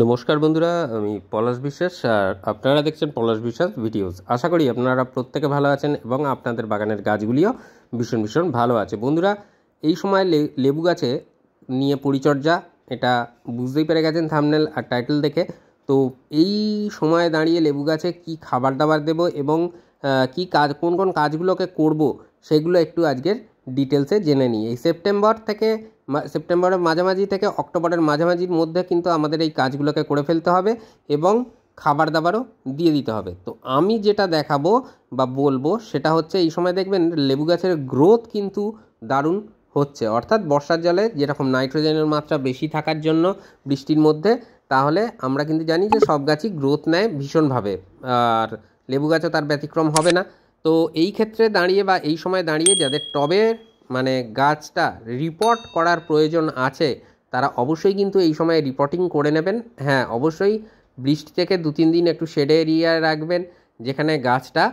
নমস্কার বন্ধুরা, আমি পলাশ বিশ্বাস আর আপনারা দেখছেন পলাশ বিশ্বাস ভিডিওস। আশা করি আপনারা প্রত্যেকে ভালো আছেন এবং আপনাদের বাগানের গাছগুলিও ভীষণ ভীষণ ভালো আছে। বন্ধুরা, এই সময় লেবু গাছে নিয়ে পরিচর্যা, এটা বুঝতেই পেরে গেছেন থাম্বনেল আর টাইটেল দেখে। তো এই সময়ে দাঁড়িয়ে লেবু গাছে কি খাবার দাবার দেব এবং কি কাজ, কোন কোন কাজগুলোকে করব, সেগুলো একটু আজকের ডিটেলসে জেনে নিই। এই সেপ্টেম্বরের মাঝামাঝি থেকে অক্টোবরের মাঝামাঝির মধ্যে কিন্তু আমাদের এই কাজগুলোকে করে ফেলতে হবে এবং খাবার দাবারও দিয়ে দিতে হবে। তো আমি যেটা দেখাবো বা বলবো সেটা হচ্ছে, এই সময় দেখবেন লেবু গাছের গ্রোথ কিন্তু দারুণ হচ্ছে, অর্থাৎ বর্ষার জলে যেরকম নাইট্রোজেনের মাত্রা বেশি থাকার জন্য বৃষ্টির মধ্যে, তাহলে আমরা কিন্তু জানি যে সব গাছই গ্রোথ নেয় ভীষণভাবে, আর লেবু গাছও তার ব্যতিক্রম হবে না। তো এই ক্ষেত্রে দাঁড়িয়ে বা এই সময় দাঁড়িয়ে যাদের টবের গাছটা রিপোর্ট করার প্রয়োজন আছে, তারা অবশ্যই কিন্তু এই সময় রিপোর্টিং করে নেবেন। হ্যাঁ, অবশ্যই বৃষ্টি থেকে 2-3 দিন একটু শেডে এরিয়া রাখবেন, যেখানে গাছটা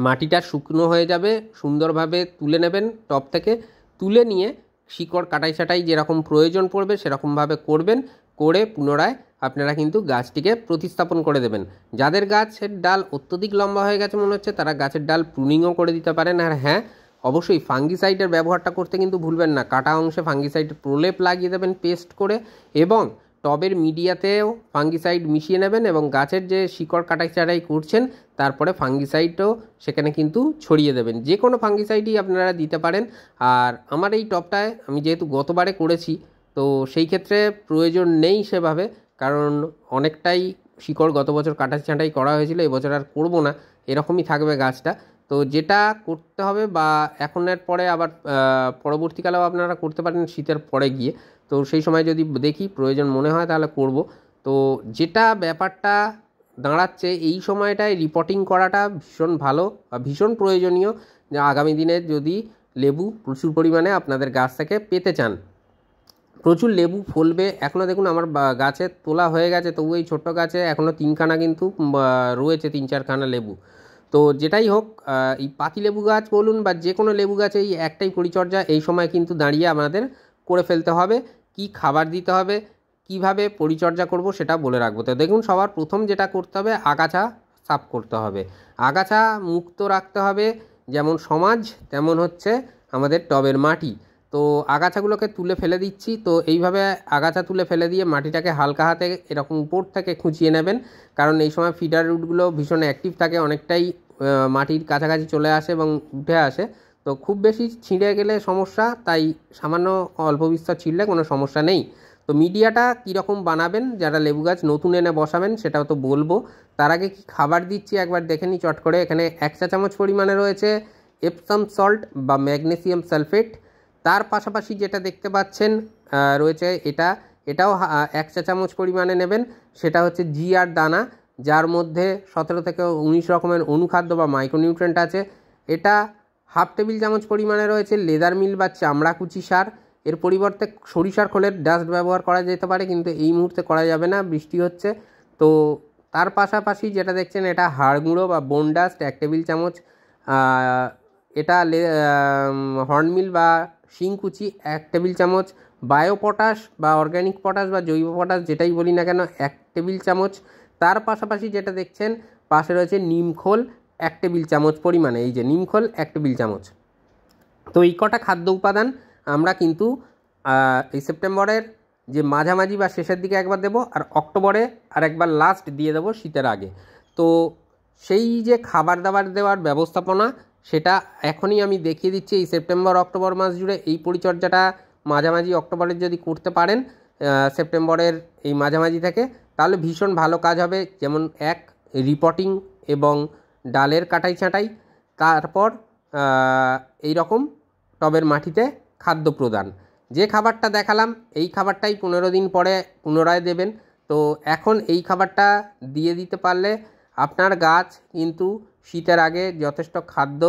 মাটিটা শুকনো হয়ে যাবে। সুন্দরভাবে তুলে নেবেন, টব থেকে তুলে নিয়ে শিকড় কাটাই ছাঁটাই যেরকম প্রয়োজন পড়বে সেরকমভাবে করবেন। করে পুনরায় আপনারা কিন্তু গাছটিকে প্রতিস্থাপন করে দেবেন। যাদের গাছের ডাল অত্যধিক লম্বা হয়ে গেছে মনে হচ্ছে, তারা গাছের ডাল প্রুনিংও করে দিতে পারেন। আর হ্যাঁ, অবশ্যই ফাঙ্গিসাইডের ব্যবহারটা করতে কিন্তু ভুলবেন না। কাটা অংশে ফাঙ্গিসাইড প্রলেপ লাগিয়ে দেবেন পেস্ট করে, এবং টবের মিডিয়াতেও ফাঙ্গিসাইড মিশিয়ে নেবেন এবং গাছের যে শিকড় কাটাই ছাঁটাই করছেন তারপরে ফাঙ্গিসাইডও সেখানে কিন্তু ছড়িয়ে দেবেন। যে কোনো ফাঙ্গিসাইডই আপনারা দিতে পারেন। আর আমার এই টবটায় আমি যেহেতু গতবারে করেছি, তো সেই ক্ষেত্রে প্রয়োজন নেই সেভাবে, কারণ অনেকটাই শিকড় গত বছর কাটাই ছাঁটাই করা হয়েছিল, এবছর আর করব না, এরকমই থাকবে গাছটা। তো যেটা করতে হবে বা এখনের পরে আবার পরবর্তীকালেও আপনারা করতে পারেন শীতের পরে গিয়ে, তো সেই সময় যদি দেখি প্রয়োজন মনে হয় তাহলে করব। তো যেটা ব্যাপারটা দাঁড়াচ্ছে, এই সময়টায় রিপোর্টিং করাটা ভীষণ ভালো বা ভীষণ প্রয়োজনীয়, যে আগামী দিনে যদি লেবু প্রচুর পরিমাণে আপনাদের গাছ থেকে পেতে চান। প্রচুর লেবু ফলবে। এখনও দেখুন আমার গাছে তোলা হয়ে গেছে, তবু এই ছোট্ট গাছে এখনও 3খানা কিন্তু রয়েছে, 3-4খানা লেবু। তো যেটাই হোক, এই পাতিলেবু গাছ বলুন বা যে কোনো লেবু গাছে এই একটাই পরিচর্যা এই সময় কিন্তু দাঁড়িয়ে আমাদের করে ফেলতে হবে। কি খাবার দিতে হবে, কিভাবে পরিচর্যা করব সেটা বলে রাখবো। তো দেখুন, সবার প্রথম যেটা করতে হবে, আগাছা সাফ করতে হবে, আগাছা মুক্ত রাখতে হবে। যেমন সমাজ, তেমন হচ্ছে আমাদের টবের মাটি। তো আগাছাগুলোকে তুলে ফেলে দিচ্ছি। তো এইভাবে আগাছা তুলে ফেলে দিয়ে মাটিটাকে হালকা হাতে এরকম উপর থেকে খুঁচিয়ে নেবেন, কারণ এই সময় ফিডার রুটগুলো ভীষণ অ্যাক্টিভ থাকে, অনেকটাই মাটির কাছাকাছি চলে আসে এবং উঠে আসে। তো খুব বেশি ছিঁড়ে গেলে সমস্যা, তাই সামান্য অল্প বিস্তর ছিঁড়লে কোনো সমস্যা নেই। তো মিডিয়াটা কীরকম বানাবেন, যারা লেবু গাছ নতুন এনে বসাবেন সেটাও তো বলবো। তার আগে কি খাবার দিচ্ছি একবার দেখে নিই চট করে। এখানে 1 চা চামচ পরিমাণে রয়েছে এপসাম সল্ট বা ম্যাগনেসিয়াম সালফেট। তার পাশাপাশি যেটা দেখতে পাচ্ছেন রয়েছে এটাও 1 চা চামচ পরিমাণে নেবেন। সেটা হচ্ছে জিআর দানা, যার মধ্যে 17 থেকে 19 রকমের অনুখাদ্য বা মাইক্রোনিউট্রেন্ট আছে। এটা 1/2 টেবিল চামচ পরিমাণে রয়েছে লেদার মিল বা চামড়া কুচি সার। এর পরিবর্তে সরিষার খোলের ডাস্ট ব্যবহার করা যেতে পারে, কিন্তু এই মুহূর্তে করা যাবে না, বৃষ্টি হচ্ছে। তো তার পাশাপাশি যেটা দেখছেন, এটা হাড় গুঁড়ো বা বোন ডাস্ট 1 টেবিল চামচ। এটা হর্নমিল বা শিংকুচি 1 টেবিল চামচ। বায়ো পটাশ বা অর্গ্যানিক পটাশ বা জৈব পটাশ যেটাই বলি না কেন 1 টেবিল চামচ। তার পাশাপাশি যেটা দেখছেন পাশে রয়েছে নিমখোল 1 টেবিল চামচ পরিমাণে। এই যে নিমখোল 1 টেবিল চামচ। তো এই কটা খাদ্য উপাদান আমরা কিন্তু এই সেপ্টেম্বরের যে মাঝামাঝি বা শেষের দিকে একবার দেবো, আর অক্টোবরে আর একবার লাস্ট দিয়ে দেবো শীতের আগে। তো সেই যে খাবার দাবার দেওয়ার ব্যবস্থাপনা, সেটা এখনই আমি দেখিয়ে দিচ্ছি। এই সেপ্টেম্বর অক্টোবর মাস জুড়ে এই পরিচর্যাটা মাঝামাঝি অক্টোবরের যদি করতে পারেন, সেপ্টেম্বরের এই মাঝামাঝি থেকে, তাহলে ভীষণ ভালো কাজ হবে। যেমন রিপোর্টিং এবং ডালের কাটাই ছাঁটাই, তারপর এই রকম টবের মাটিতে খাদ্য প্রদান। যে খাবারটা দেখালাম এই খাবারটাই 15 দিন পরে পুনরায় দেবেন। তো এখন এই খাবারটা দিয়ে দিতে পারলে আপনার গাছ কিন্তু শীতের আগে যথেষ্ট খাদ্য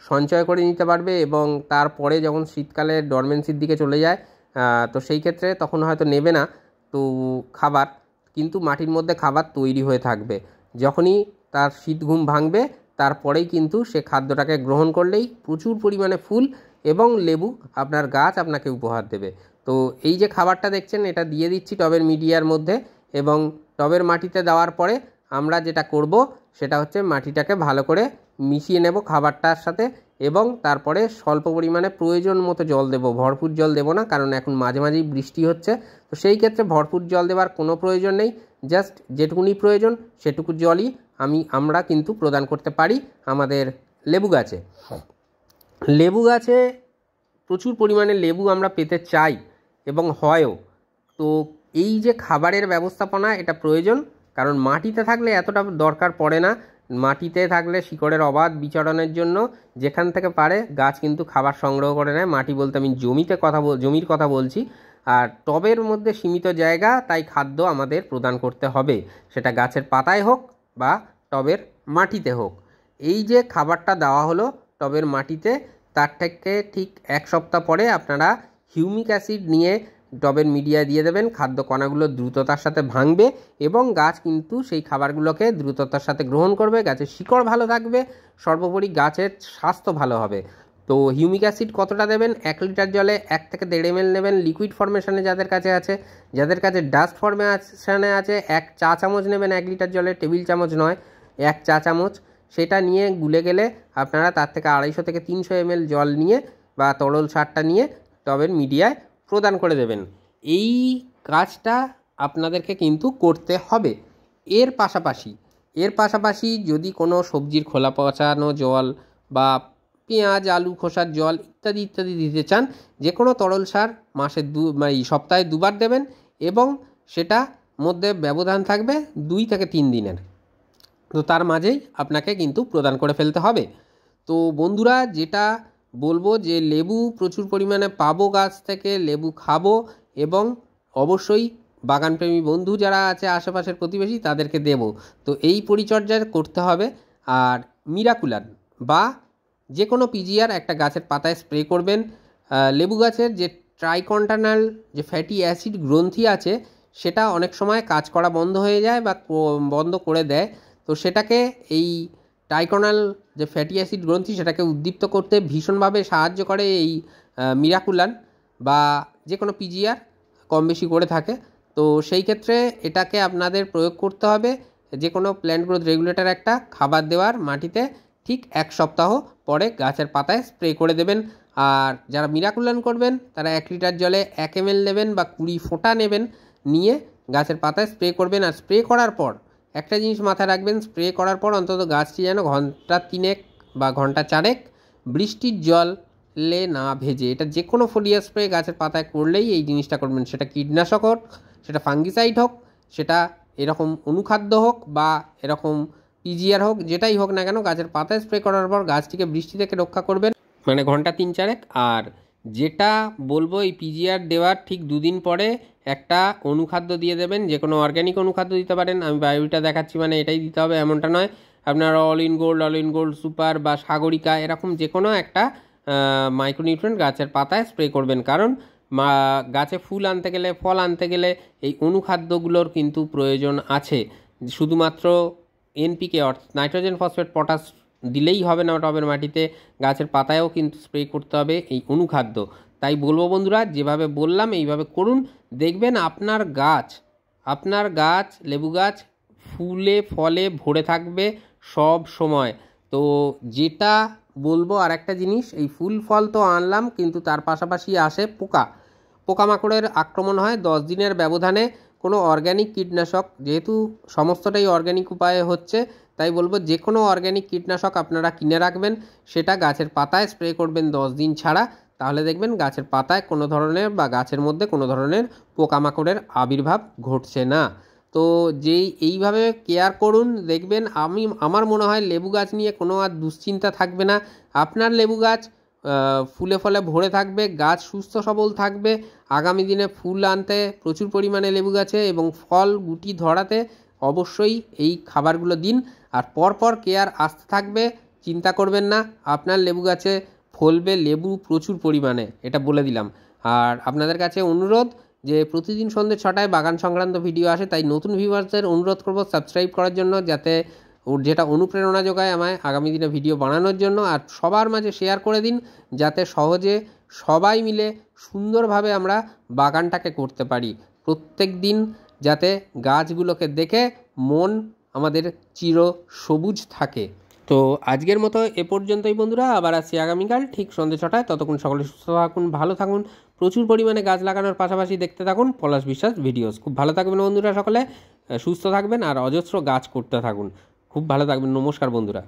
সঞ্চয় করে নিতে পারবে, এবং তারপরে যখন শীতকালে ডরমেন্সির দিকে চলে যায়, তো সেই ক্ষেত্রে তখন হয়তো নেবে না তো খাবার, কিন্তু মাটির মধ্যে খাবার তৈরি হয়ে থাকবে। যখনই তার শীত ঘুম ভাঙবে, তারপরেই কিন্তু সে খাদ্যটাকে গ্রহণ করলেই প্রচুর পরিমাণে ফুল এবং লেবু আপনার গাছ আপনাকে উপহার দেবে। তো এই যে খাবারটা দেখছেন, এটা দিয়ে দিচ্ছি টবের মিডিয়ার মধ্যে, এবং টবের মাটিতে দেওয়ার পরে আমরা যেটা করব সেটা হচ্ছে মাটিটাকে ভালো করে মিশিয়ে নেব খাবারটার সাথে এবং তারপরে স্বল্প পরিমাণে প্রয়োজন মতো জল দেব, ভরপুর জল দেব না, কারণ এখন মাঝে মাঝেই বৃষ্টি হচ্ছে। তো সেই ক্ষেত্রে ভরপুর জল দেওয়ার কোনো প্রয়োজন নেই, জাস্ট যেটুকুনি প্রয়োজন সেটুকু জলই আমরা কিন্তু প্রদান করতে পারি আমাদের লেবু গাছে। লেবু গাছে প্রচুর পরিমাণে লেবু আমরা পেতে চাই এবং হয়ও। তো এই যে খাবারের ব্যবস্থাপনা এটা প্রয়োজন, কারণ মাটিতে থাকলে এতটা দরকার পড়ে না। মাটিতে থাকলে শিকড়ের অবাধ বিচরণের জন্য যেখান থেকে পারে গাছ কিন্তু খাবার সংগ্রহ করে নেয়। মাটি বলতে আমি জমির কথা বলছি। আর টবের মধ্যে সীমিত জায়গা, তাই খাদ্য আমাদের প্রদান করতে হবে, সেটা গাছের পাতায় হোক বা টবের মাটিতে হোক। এই যে খাবারটা দেওয়া হলো টবের মাটিতে, তার থেকে ঠিক 1 সপ্তাহ পরে আপনারা হিউমিক অ্যাসিড নিয়ে টবের মিডিয়ায় দিয়ে দেবেন। খাদ্য কণাগুলো দ্রুততার সাথে ভাঙবে এবং গাছ কিন্তু সেই খাবারগুলোকে দ্রুততার সাথে গ্রহণ করবে, গাছের শিকড় ভালো থাকবে, সর্বোপরি গাছের স্বাস্থ্য ভালো হবে। তো হিউমিক অ্যাসিড কতটা দেবেন? 1 লিটার জলে 1 থেকে 1.5 ml নেবেন। লিকুইড ফর্মেশনে যাদের কাছে আছে, যাদের কাছে ডাস্ট ফর্মেশনে আছে 1 চা চামচ নেবেন 1 লিটার জলে, টেবিল চামচ নয়, 1 চা চামচ। সেটা নিয়ে গুলে গেলে আপনারা তার থেকে 250 থেকে 300 ml জল নিয়ে বা তরল সারটা নিয়ে টবের মিডিয়ায় প্রদান করে দেবেন। এই কাজটা আপনাদেরকে কিন্তু করতে হবে। এর পাশাপাশি যদি কোনো সবজির খোলা পচানো জল বা পেঁয়াজ আলু খোসার জল ইত্যাদি দিতে চান, যে কোনো তরল সার সপ্তাহে 2 বার দেবেন এবং সেটা মধ্যে ব্যবধান থাকবে 2 থেকে 3 দিনের। তো তার মাঝেই আপনাকে কিন্তু প্রদান করে ফেলতে হবে। তো বন্ধুরা, যেটা বলবো যে লেবু প্রচুর পরিমাণে পাবো গাছ থেকে, লেবু খাবো এবং অবশ্যই বাগানপ্রেমী বন্ধু যারা আছে আশেপাশের প্রতিবেশী তাদেরকে দেব। তো এই পরিচর্যা করতে হবে। আর মিরাকুলান বা যে কোনো পিজিআর একটা গাছের পাতায় স্প্রে করবেন। লেবু গাছের যে ট্রাইকন্টানাল যে ফ্যাটি অ্যাসিড গ্রন্থি আছে সেটা অনেক সময় কাজ করা বন্ধ হয়ে যায় বা বন্ধ করে দেয়। তো সেটাকে এই ট্রাইকোনাল যে ফ্যাটি অ্যাসিড গ্রন্থি সেটাকে উদ্দীপ্ত করতে ভীষণভাবে সাহায্য করে এই মিরাকুলান বা যে কোনো পিজিআর কম বেশি করে থাকে। তো সেই ক্ষেত্রে এটাকে আপনাদের প্রয়োগ করতে হবে। যে কোনো প্ল্যান্ট গ্রোথ রেগুলেটর একটা খাবার দেওয়ার মাটিতে ঠিক 1 সপ্তাহ পরে গাছের পাতায় স্প্রে করে দেবেন। আর যারা মিরাকুলান করবেন তারা 1 লিটার জলে 1 ml নেবেন বা 20 ফোঁটা নেবেন, নিয়ে গাছের পাতায় স্প্রে করবেন। আর স্প্রে করার পর একটা জিনিস মাথায় রাখবেন, স্প্রে করার পর অন্তত গাছটি যেন ঘন্টা 3 বা ঘন্টা 4 বৃষ্টির জলে না ভেজে। এটা যে কোনো ফোলিয়ার স্প্রে গাছের পাতায় করলেই এই জিনিসটা করবেন, সেটা কীটনাশক হোক, সেটা ফাঙ্গিসাইড হোক, সেটা এরকম অনুখাদ্য হোক বা এরকম পিজিআর হোক, যেটাই হোক না কেন গাছের পাতায় স্প্রে করার পর গাছটিকে বৃষ্টি থেকে রক্ষা করবেন, মানে ঘন্টা 3-4। আর যেটা বলবো, এই পিজিআর দেওয়ার ঠিক 2 দিন পরে একটা অনুখাদ্য দিয়ে দেবেন। যে কোনো অর্গ্যানিক অনুখাদ্য দিতে পারেন। আমি বায়োটা দেখাচ্ছি মানে এটাই দিতে হবে এমনটা নয়। আপনারা অল ইন গোল্ড সুপার বা সাগরিকা এরকম যে কোনো একটা মাইক্রোনিউট্রিয়েন্ট গাছের পাতায় স্প্রে করবেন, কারণ গাছে ফুল আনতে গেলে, ফল আনতে গেলে এই অনুখাদ্যগুলোর কিন্তু প্রয়োজন আছে। শুধুমাত্র এনপিকে অর্থাৎ নাইট্রোজেন ফসফেট পটাশ দিলেই হবে না টবের মাটিতে, গাছের পাতায়ও কিন্তু স্প্রে করতে হবে এই অনুখাদ্য। তাই বলবো বন্ধুরা, যেভাবে বললাম এইভাবে করুন, দেখবেন আপনার গাছ লেবু গাছ ফুলে ফলে ভরে থাকবে সব সময়। তো যেটা বলবো আর একটা জিনিস, এই ফুল ফল তো আনলাম কিন্তু তার পাশাপাশি আসে পোকামাকড়ের আক্রমণ হয় 10 দিনের ব্যবধানে। কোনো অর্গ্যানিক কীটনাশক, যেহেতু সমস্তটাই অর্গ্যানিক উপায়ে হচ্ছে, তাই বলবো যে কোনো অর্গ্যানিক কীটনাশক আপনারা কিনে রাখবেন, সেটা গাছের পাতায় স্প্রে করবেন 10 দিন ছাড়া। তাহলে দেখবেন গাছের পাতায় কোনো ধরনের বা গাছের মধ্যে কোনো ধরনের পোকামাকড়ের আবির্ভাব ঘটছে না। তো এইভাবে কেয়ার করুন, দেখবেন আমার মনে হয় লেবু গাছ নিয়ে কোনো আর দুশ্চিন্তা থাকবে না। আপনার লেবু গাছ ফুলে ফলে ভরে থাকবে, গাছ সুস্থ সবল থাকবে। আগামী দিনে ফুল আনতে প্রচুর পরিমাণে লেবু গাছে এবং ফল গুটি ধরাতে অবশ্যই এই খাবারগুলো দিন। আর পরপর কেয়ার আসতে থাকবে, চিন্তা করবেন না, আপনার লেবু গাছে ফলবে লেবু প্রচুর পরিমাণে, এটা বলে দিলাম। আর আপনাদের কাছে অনুরোধ যে প্রতিদিন সন্ধ্যে 6টায় বাগান সংক্রান্ত ভিডিও আসে, তাই নতুন ভিউয়ার্সদের অনুরোধ করব সাবস্ক্রাইব করার জন্য, যাতে যেটা অনুপ্রেরণা যোগায় আমায় আগামী দিনে ভিডিও বানানোর জন্য। আর সবার মাঝে শেয়ার করে দিন, যাতে সহজে সবাই মিলে সুন্দরভাবে আমরা বাগানটাকে করতে পারি। প্রত্যেক দিন যাতে গাছগুলোকে দেখে মন আমাদের চির সবুজ থাকে। তো আজকের মতো এ পর্যন্তই বন্ধুরা, আবার আসছি আগামীকাল ঠিক সন্ধ্যে 6টায়। ততক্ষণ সকলে সুস্থ থাকুন, ভালো থাকুন, প্রচুর পরিমাণে গাছ লাগানোর পাশাপাশি দেখতে থাকুন পলাশ বিশ্বাস ভিডিওস। খুব ভালো থাকবেন বন্ধুরা, সকলে সুস্থ থাকবেন আর অজস্র গাছ করতে থাকুন। খুব ভালো থাকবেন। নমস্কার বন্ধুরা।